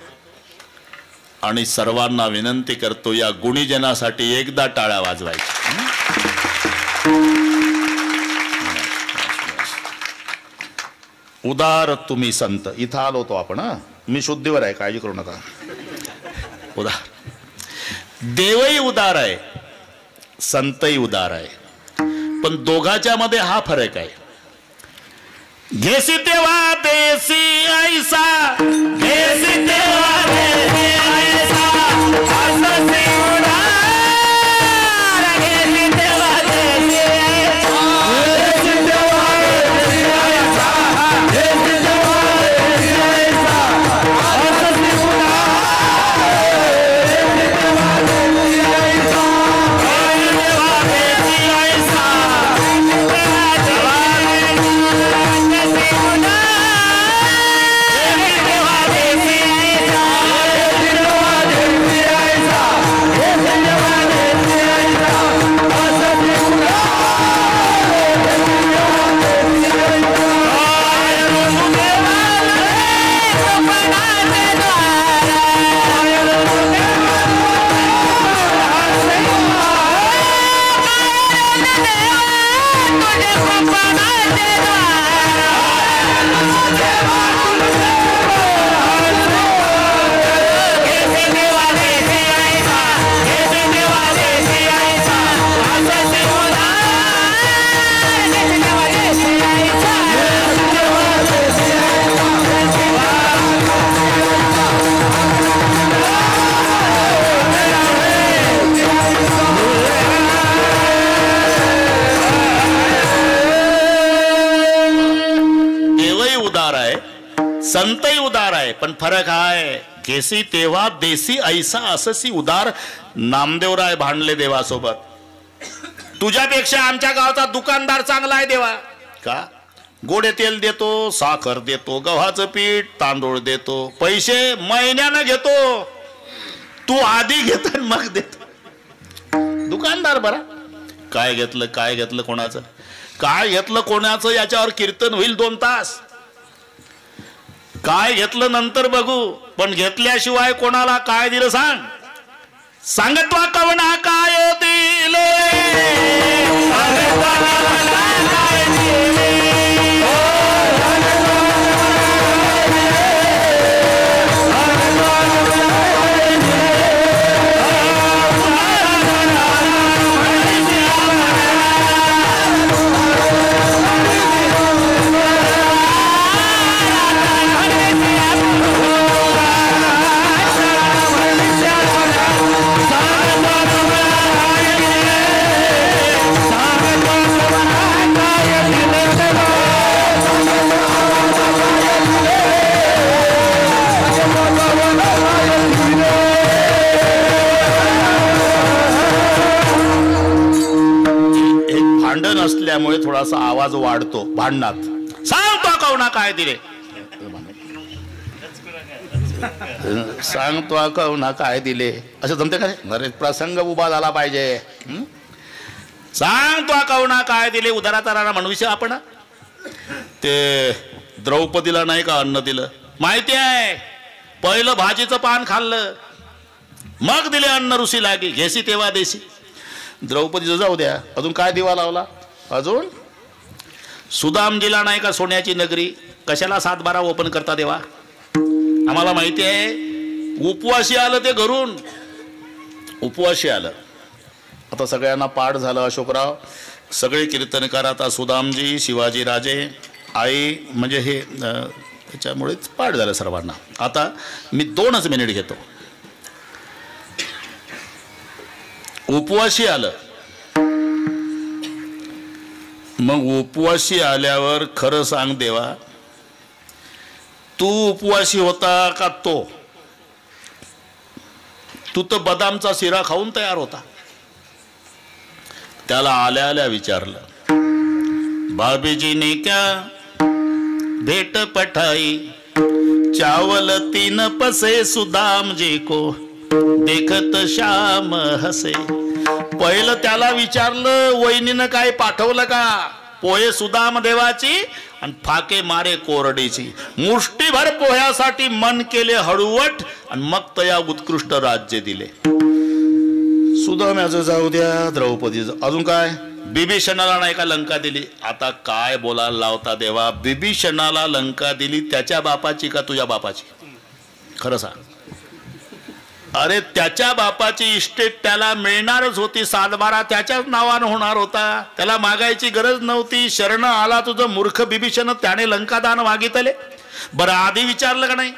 आणि सर्वांना विनंती करतो या गुणीजनासाठी एकदा टाळ्या वाजवायच्या. उदार तुम्ही संत. इथं आलो होतो आपण. मी शुद्धीवर आहे, काळजी करू नका. उदार देवही उदार आहे, संतही उदार आहे, पण दोघाच्या मध्ये हा फरक आहे. घेसी तेव्हा देसी ऐसा, घेसी तेव्हा देसी ऐसा, अससी उदार, घेसी तेव्हा देसी ऐसा, घेसी तेव्हा देसी ऐसा, घेसी तेव्हा देसी ऐसा, अससी उदार, घेसी तेव्हा देसी ऐसा, घेसी तेव्हा देसी ऐसा, संतही उदार आहे, पण फरक आहे. घेसी तेव्हा देसी ऐसा अससी उदार. नामदेवराय भांडले देवासोबत, तुझ्यापेक्षा आमच्या गावचा दुकानदार चांगला आहे देवा. का? गोडे तेल देतो, साखर देतो, गव्हाचं पीठ, तांदूळ देतो, पैसे महिन्यानं घेतो. तू आधी घेत मग देतो. दुकानदार बरा. काय घेतलं कोणाचं याच्यावर कीर्तन होईल 2 तास. काय घेतलं नंतर बघू, पण घेतल्याशिवाय कोणाला काय दिलं सांग. सांगत्वा कवना काय दिले, थोडासा आवाज वाढतो भांडणात. सांगतो कवना काय दिले, सांगतो कवना काय दिले, असं जमते का? अरे प्रसंग उभा झाला पाहिजे. सांगतो कवना काय दिले, उदाराचा राणा म्हणून आपण ते द्रौपदीला नाही का अन्न दिलं, माहिती आहे? पहिलं भाजीचं पान खाल्लं, मग दिले अन्न ऋषी लागे, घेसी तेव्हा देशी. द्रौपदीचं जाऊ द्या, अजून काय दिवा लावला? अजून सुदामजीला नाही का सोन्याची नगरी, कशाला 7-12 ओपन करता देवा? आम्हाला माहिती आहे. उपवासी आलं ते घरून, उपवासी आलं. आता सगळ्यांना पाठ झालं अशोकराव, सगळे कीर्तनकार. आता सुदामजी, शिवाजी राजे, आई, म्हणजे हे त्याच्यामुळेच पाठ झालं सर्वांना. आता मी 2च मिनिट घेतो. उपवासी आलं, मग उपवासी आल्यावर खरं सांग देवा, तू उपवासी होता का तो? तू तर बदामचा शिरा खाऊन तयार होता. त्याला आल्या आल्या विचारलं, भाभीजी ने क्या भेट पठाई, चावल 3 पसे सुदाम जी को देखत श्याम हसे. पहिलं त्याला विचारलं, वहिनीनं काय पाठवलं का? पोहे सुदाम देवाची आणि फाके मारे कोरडीची. मुष्टीभर पोह्यासाठी मन केले हळूवट आणि मग तया उत्कृष्ट राज्य दिले. सुदाम्याचं जाऊ द्या, द्रौपदीचं अजून काय? बिभीषणाला नाही का लंका दिली. आता काय बोलायला लावता देवा? बिभीषणाला लंका दिली त्याच्या बापाची का तुझ्या बापाची? खरं सांग. अरे त्याच्या बापाची इस्टेट त्याला मिळणारच होती, 7-12 त्याच्याच नावानं होणार होता, त्याला मागायची गरज नव्हती. शरण आला तुझं मूर्ख बिभीषण, त्याने लंकादान मागितले. बरं आधी विचारलं का नाही,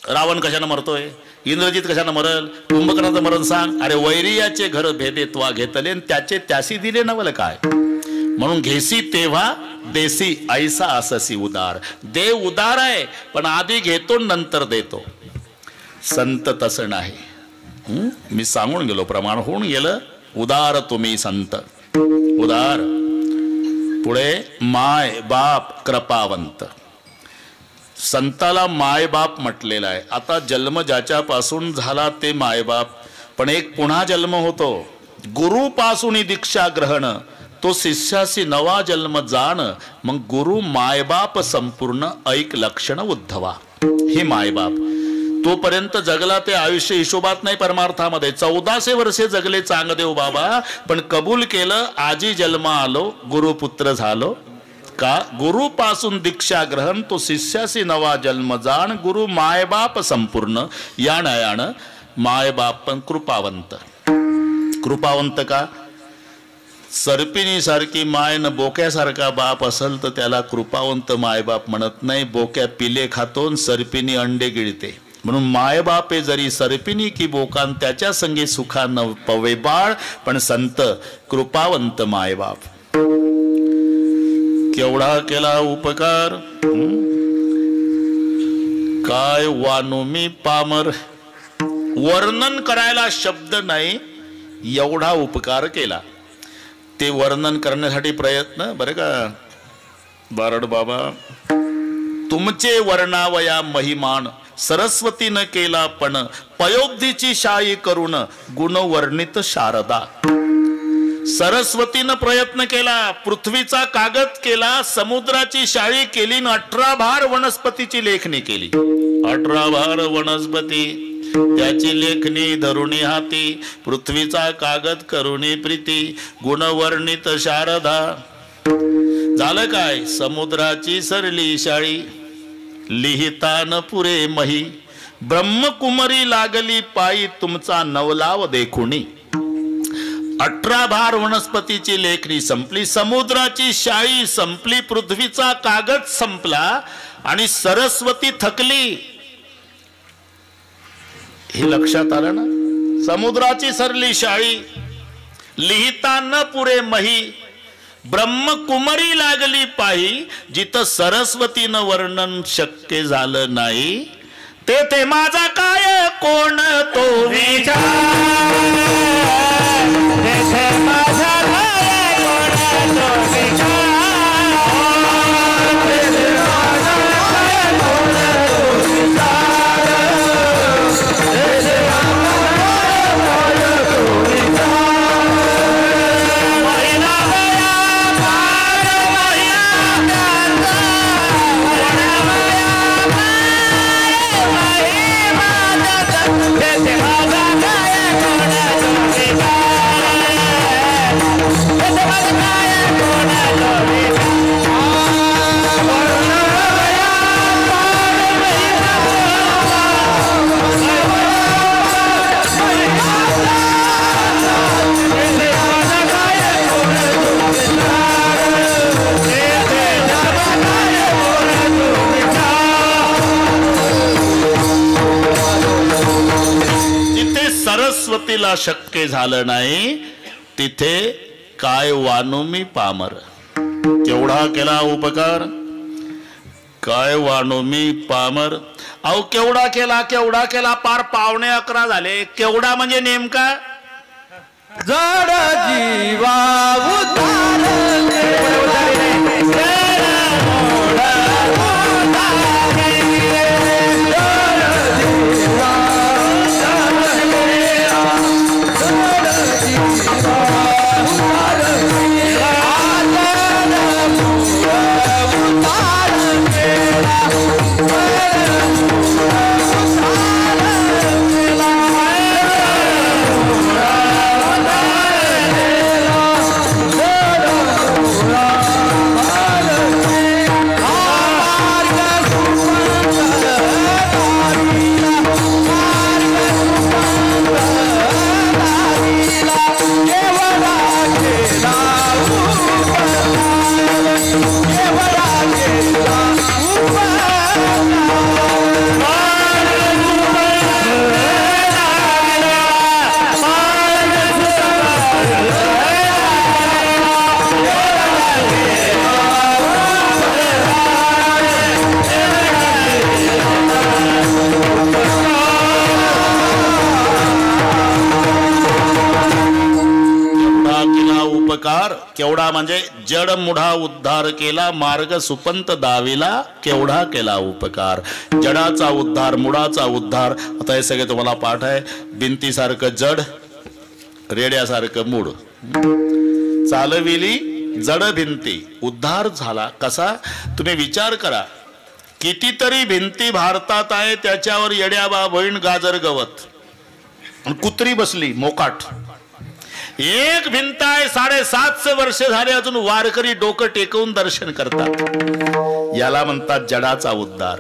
रावण कशानं मरतोय, इंद्रजित कशानं मरल, कुंभकर्णाचं मरण सांग. अरे वैरियाचे घर भेदे त्वा घेतले आणि त्याचे त्यासी दिले नवल काय. म्हणून घेसी तेव्हा देसी, ऐसा अससी उदार. देव उदार आहे, पण आधी घेतो नंतर देतो. संत तसं नाही. मी सांगून गेलो, प्रमाण होऊन गेलं. उदार तुम्ही संत, उदार. पुढे माय बाप कृपावंत. संताला मायबाप म्हटलेला आहे. आता जन्म ज्याच्यापासून झाला ते मायबाप, पण एक पुन्हा जन्म होतो. गुरुपासून दीक्षा ग्रहण, तो शिष्यासी नवा जन्म जाण. मग गुरु मायबाप संपूर्ण ऐक लक्षण उद्धवा. हे मायबाप तोपर्यंत जगला ते आयुष्य हिशोबात नाही, परमार्थामध्ये. 1400 वर्षे जगले चांगदेव बाबा, पण कबूल केलं आजी जन्म आलो, गुरुपुत्र झालो. का? गुरुपासून दीक्षा ग्रहण, तो शिष्यासी नवा जन्म जाण. गुरु मायबाप संपूर्ण याण याण. मायबाप पण कृपावंत. कृपावंत का? सर्पिणी सारखी माय न बोक्यासारखा बाप असेल तर त्याला कृपावंत मायबाप म्हणत नाही. बोक्या पिले खातोन, सर्पिणी अंडे गिळते. म्हणून मायबापे जरी सर्पिणी की बोकान, त्याच्या संगे सुखा न पवे बाळ, पण संत कृपावंत मायबाप. केवढा केला उपकार, काय वानू मी पामर. वर्णन करायला शब्द नाही, एवढा उपकार केला. ते वर्णन करण्यासाठी प्रयत्न. बरं का बारड बाबा, तुमचे वर्णावया महिमान, सरस्वतीनं केला पण पयोब्धीची शाई करून, गुण वर्णित शारदा. सरस्वतीनं प्रयत्न केला, पृथ्वीचा कागद केला, समुद्राची शाळी केली, 18 भार वनस्पतीची लेखणी केली. 18 भार वनस्पती त्याची लेखणी धरुणी हाती, पृथ्वीचा कागद करुणी प्रीती, गुणवर्णित शारदा. झालं काय? समुद्राची सरली शाळी, लिहिता न पुरे मही, ब्रह्मकुमारी लागली पायी, तुमचा नवलाव देखुनी. 18 भार वनस्पतीची लेखणी संपली, समुद्राची शाई संपली, पृथ्वीचा कागद संपला आणि सरस्वती थकली. हे लक्षात आलं ना? समुद्राची सरली शाई, लिहिता न पुरे मही, ब्रह्मकुमारी लागली पायी, जिथं सरस्वतीनं वर्णन शक्य झालं नाही, तेथे माझा काय कोण तो विचार, तेथे माझा काय कोण तो विचार. सरस्वतीला शक्य झालं नाही तिथे काय वानू मी पामर. केवढा केला उपकार, काय वानू मी पामर. अहो केवढा केला पार 11:15 झाले. केवढा म्हणजे नेमका जड जीवा उतार केवढा म्हणजे जड मुढा उद्धार केला मार्ग सुपंत दाविला. केवढा केला उपकार. जडाचा उद्धार, मुडाचा उद्धार. आता हे सगळे तुम्हाला पाठ आहे. भिंतीसारखं जड, रेड्यासारखं मूड. चालविली जड भिंती, उद्धार झाला कसा. तुम्ही विचार करा, कितीतरी भिंती भारतात आहे त्याच्यावर येड्याबा बहीण गाजर गवत कुत्री बसली मोकाट. एक भिंत आहे 750 वर्ष झाले अजून वारकरी डोकं टेकवून दर्शन करतात. याला म्हणतात जडाचा उद्धार.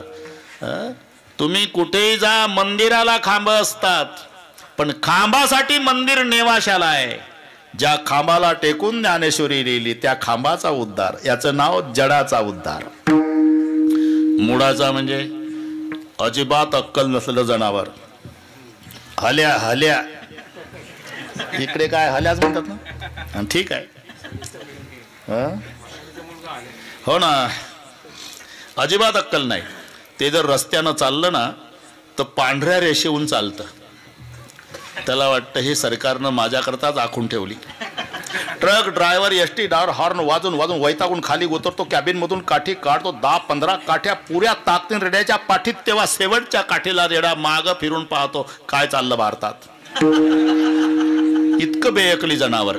तुम्ही कुठेही जा, मंदिराला खांब असतात, पण खांबासाठी मंदिर नेवाशाला आहे. ज्या खांबाला टेकून ज्ञानेश्वरी लिहिली त्या खांबाचा उद्धार. याचं नाव जडाचा उद्धार. मुडाचा म्हणजे अजिबात अक्कल नसलेलं जनावर. हल्या हल्या इकडे काय हल्याच म्हणतात ना. ठीक आहे, हो ना. अजिबात अक्कल नाही. ते जर रस्त्यानं चाललं ना तर पांढऱ्या रेषेहून चालतं. त्याला वाटतं हे सरकारनं माझ्याकरताच आखून ठेवली. Truck driver ST driver horn वाजून वाजून वैतागून खाली उतरतो. कॅबिन मधून काठी काढतो. 10-15 काठ्या पुऱ्या ताकदीन रेड्याच्या पाठीत. तेव्हा शेवटच्या काठीला रेडा मागं फिरून पाहतो काय चाललं भारतात. इतकं बेअकली जनावर.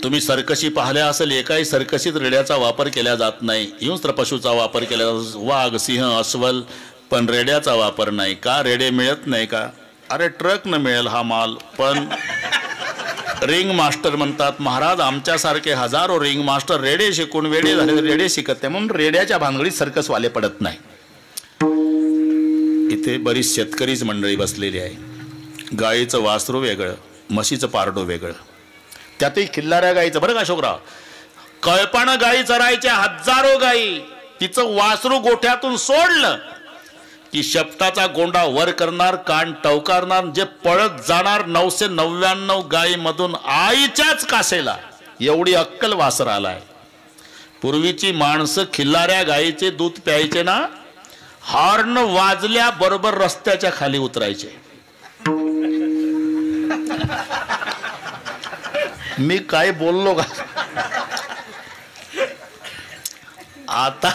तुम्ही सर्कशी पाहिल्या असेल, एकाही सर्कशीत रेड्याचा वापर केला जात नाही. हिंस्र पशुचा वापर केला जातो, वाघ सिंह अस्वल, पण रेड्याचा वापर नाही. का रेडे मिळत नाही का. अरे ट्रक न मिळेल हा माल. पण रिंग मास्टर म्हणतात महाराज आमच्यासारखे हजारो रिंग मास्टर रेडे शिकून वेडे झाले, रेडे शिकत नाही म्हणून रेड्याच्या भानगडीत सर्कसवाले पडत नाही. इथे बरीच शेतकरीच मंडळी बसलेली आहे. गाईचं वासरू वेगळं, म्हशीचं पारडो वेगळं, त्यातही खिल्लाऱ्या गाईचं. बरं का अशोकराव, कळपानं गाई चरायच्या हजारो गाई. तिचं वासरू गोठ्यातून सोडलं की शेपटाचा गोंडा वर करणार, कान टवकारणार, जे पळत जाणार 999 गायीमधून आईच्याच कासेला. एवढी अक्कल वासराला आहे. पूर्वीची माणसं खिल्लाऱ्या गाईचे दूध प्यायचे ना, हॉर्न वाजल्या बरोबर रस्त्याच्या खाली उतरायचे. मी काय बोललो का. आता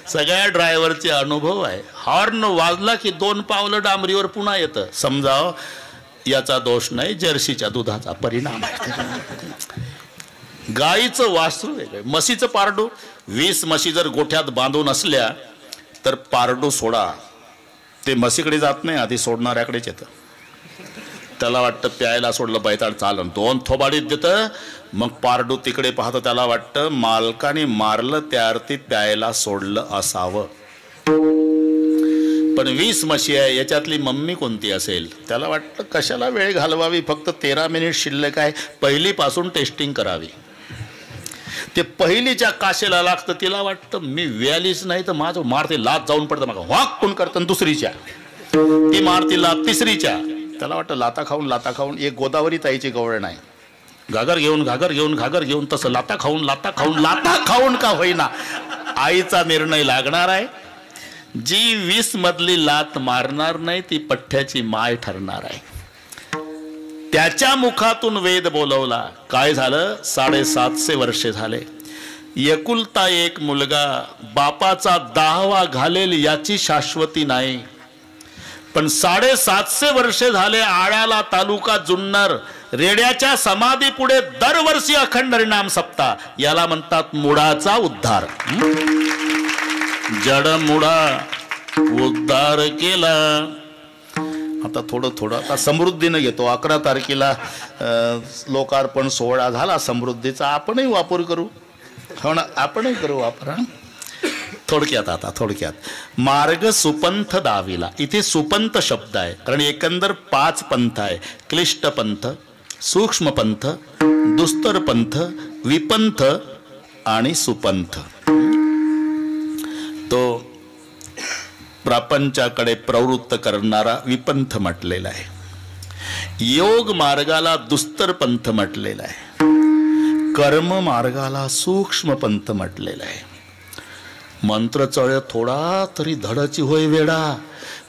सगळ्या ड्रायव्हरचे अनुभव आहे. हॉर्न वाजला की 2 पावलं डांबरीवर पुन्हा येतं. समजाव याचा दोष नाही, जर्सीच्या दुधाचा परिणाम आहे. गाईचं वासरू वेगळं, म्हशीचं पारडू. 20 म्हशी जर गोठ्यात बांधून असल्या तर पारडू सोडा, ते म्हशीकडे जात नाही, आधी सोडणाऱ्याकडेच येतं. त्याला वाटतं प्यायला सोडलं बैताड चालन, 2 थोबाडीत देतं. मग पारडू तिकडे पाहतं, त्याला वाटतं मालकाने मारलं त्या अर्थी प्यायला सोडलं असावं. पण 20 म्हशी आहे, याच्यातली मम्मी कोणती असेल. त्याला वाटतं कशाला वेळ घालवावी, फक्त 13 मिनिट शिल्लक आहे, पहिलीपासून टेस्टिंग करावी. ते पहिलीच्या काशेला लागतं. तिला वाटतं मी व्यालीच नाही तर माझं मारते लात जाऊन पडतं. मग वाक कोण करतं. दुसरीच्या ती मारती लात, तिसरीच्या त्याला वाटतं लाता खाऊन एक गोदावरी ताईची गवळ नाही, घागर घेऊन तसं लाता खाऊन का होईना आईचा निर्णय लागणार आहे. जी 20 मधली लात मारणार नाही ती पठ्ठ्याची माय ठरणार आहे. त्याच्या मुखातून वेद बोलवला. काय झालं? 750 वर्षे झाले. एकुलता एक मुलगा बापाचा 10वा घालेल याची शाश्वती नाही. पण 750 वर्षे झाले आळ्याला तालुका जुन्नर रेड्याच्या समाधी पुढे दरवर्षी अखंड हरिनाम सप्ताह. याला म्हणतात मुळाचा उद्धार. जड मुळा उद्धार केला. आता थोडं आता समृद्धीनं घेतो. 11 तारखेला लोकार्पण सोहळा झाला समृद्धीचा. आपणही वापर करू. हो ना, आपणही करू वापर. थोडक्यात मार्ग सुपंथ दाविला. इथे सुपंथ शब्द आहे कारण एकंदर 5 पंथ आहे. क्लिष्ट पंथ, सूक्ष्म पंथ, दुस्तर पंथ, विपंथ आणि सुपंथ. तो प्रपंचाकडे प्रवृत्त करणारा विपंथ म्हटलेला आहे. योग मार्गाला दुस्तर पंथ म्हटलेला आहे. कर्म मार्गाला सूक्ष्म पंथ म्हटलेला आहे. मंत्र चळ थोडा तरी धडाची होय वेडा.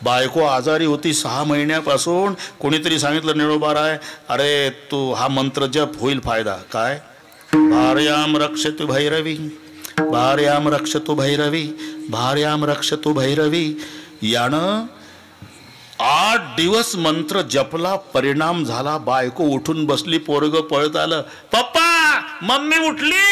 बायको आजारी होती 6 महिन्यापासून. कोणीतरी सांगितलं निळोबाराय अरे तू हा मंत्र जप होईल फायदा. काय? भार्याम रक्षतु भैरवी, भार्याम रक्षतु भैरवी, भार्याम रक्षतु भैरवी. यानं 8 दिवस मंत्र जपला. परिणाम झाला. बायको उठून बसली. पोरग पळत आलं. पप्पा मम्मी उठली.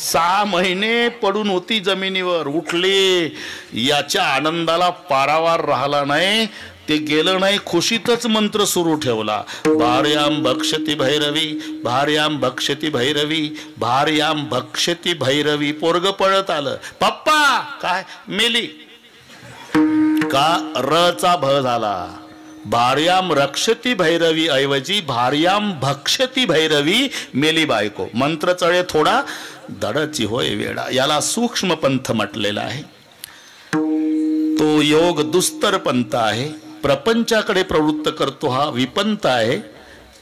6 महिने पडून होती जमिनीवर. उठली. याच्या आनंदाला पारावार राहिला नाही. ते गेलं नाही. खुशीतच मंत्र सुरू ठेवला. भार्याम भक्षती भैरवी, भार्याम भक्षती भैरवी, भार्याम भक्षती भैरवी. पोरग पळत आलं. पप्पा काय? मेली. का? रचा भ झाला. भार्याम रक्षती भैरवी ऐवजी भार्याम भक्षती भैरवी. मेली बायको. मंत्र चळे थोडा धडची होय वेडा. याला सूक्ष्म पंथ म्हटलेला आहे. तो योग दुस्तर पंथ आहे. प्रपंचाकडे प्रवृत्त करतो हा विपंथ आहे.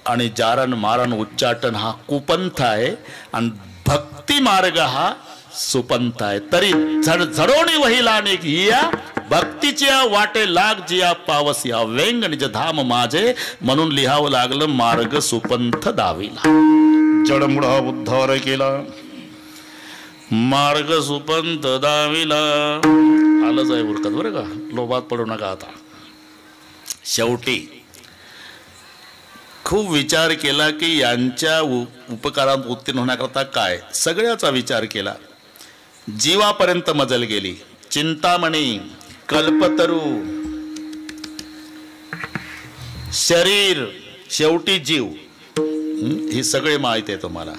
आणि जारण मारण उच्चाटन हा कुपंथ आहे. आणि भक्ती मार्ग हा सुपंथ आहे. तरी झडझडोणी वहिला निघिया भक्तीच्या वाटे लाग जिया पावसिया वेंग निज धाम माझे. म्हणून लिहावं लागलं मार्ग सुपंथ दाविला. जडमुडा उद्धार केला. मार्ग सुपंथ दाविला. आलंच आहे उरकत बरं का. लोभात पडू नका. आता शेवटी खूप विचार केला की यांच्या उपकारात उत्तीर्ण होण्याकरता काय. सगळ्याचा विचार केला. जीवापर्यंत मजल गेली. चिंतामणी, कल्पतरू, शरीर, शेवटी जीव. ही सगळे माहिती आहे तुम्हाला.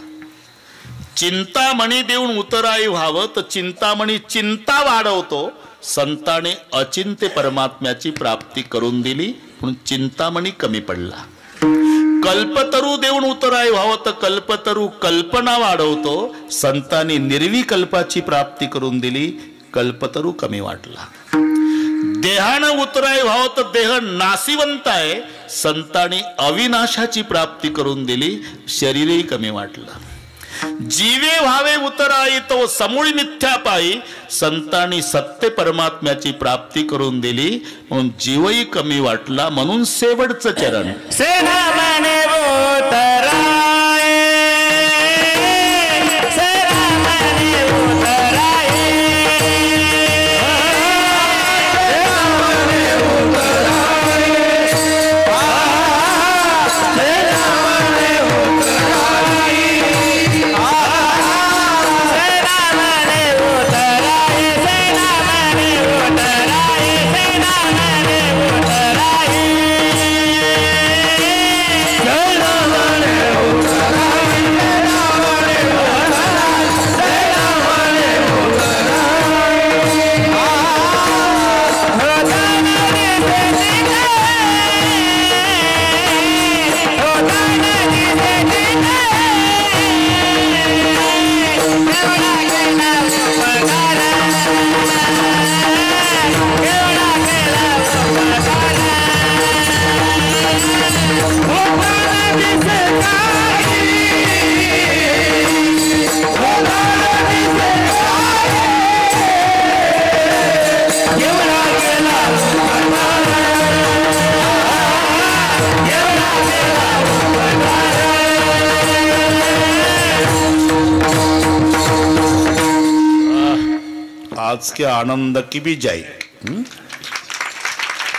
चिंतामणी देऊन उतराई व्हावं तर चिंतामणी चिंता वाढवतो. संतांनी अचिंत्य परमात्म्याची प्राप्ती करून दिली म्हणून चिंतामणी कमी पडला. कल्पतरू देऊन उतराई व्हावं तर कल्पतरू कल्पना वाढवतो. संतांनी निर्विकल्पाची प्राप्ती करून दिली. कल्पतरू कमी वाटला. देहानं उतराई व्हावं तर देह नाशिवंत आहे. संतांनी अविनाशाची प्राप्ती करून दिली. शरीरही कमी वाटलं. जीवे व्हावे उतराई तो समूळ मिथ्या पायी. संतांनी सत्य परमात्म्याची प्राप्ती करून दिली म्हणून जीवही कमी वाटला. म्हणून शेवटचं चरण सेना मने उतराए, सेना मने उतराए, सेना मने उतराए, सेना मने उतराए, सेना मने उतराए, सेना मने उतराए, सेना मने उतराए. आज के आनंद की भी जाई.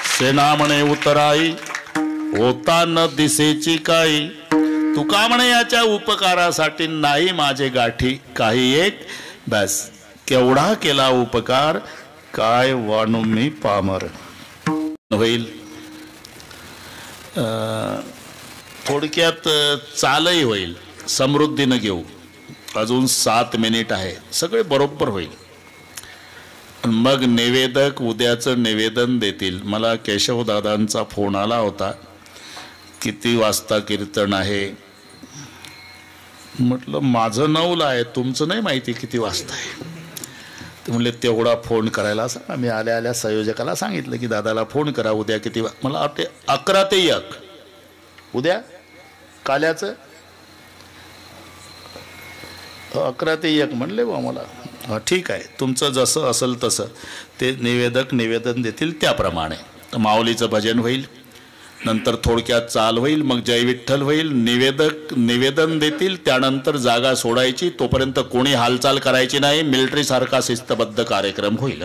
सेना म्हणे उतराई होता न दिसेची काही, तुका म्हणे याच्या उपकारासाठी नाही माझे गाठी काही एक. बस केवढा केला उपकार, काय वाणू मी पामर. होईल थोडक्यात चालही होईल, समृद्धीनं घेऊ. अजून 7 मिनिट आहे, सगळे बरोबर होईल. मग निवेदक उद्याचं निवेदन देतील. मला केशवदादांचा फोन आला होता, किती वाजता कीर्तन आहे. म्हटलं माझं 9ला आहे, तुमचं नाही माहिती किती वाजता आहे. ते म्हणले तेवढा फोन करायला सांगा. मी आल्या आल्या संयोजकाला सांगितलं की दादाला फोन करा उद्या किती मला वाटते 11 ते 1. उद्या काल्याचं 11 ते 1 म्हणले बा मला. हां ठीक आहे, तुमचं जसं असेल तसं ते निवेदक निवेदन देतील त्याप्रमाणे. माऊलीचं भजन होईल, नंतर थोडक्यात चाल होईल, मग जय विठ्ठल होईल. निवेदक निवेदन देतील, त्यानंतर जागा सोडायची. तोपर्यंत कोणी हालचाल करायची नाही. मिलिटरी सारखा शिस्तबद्ध कार्यक्रम होईल.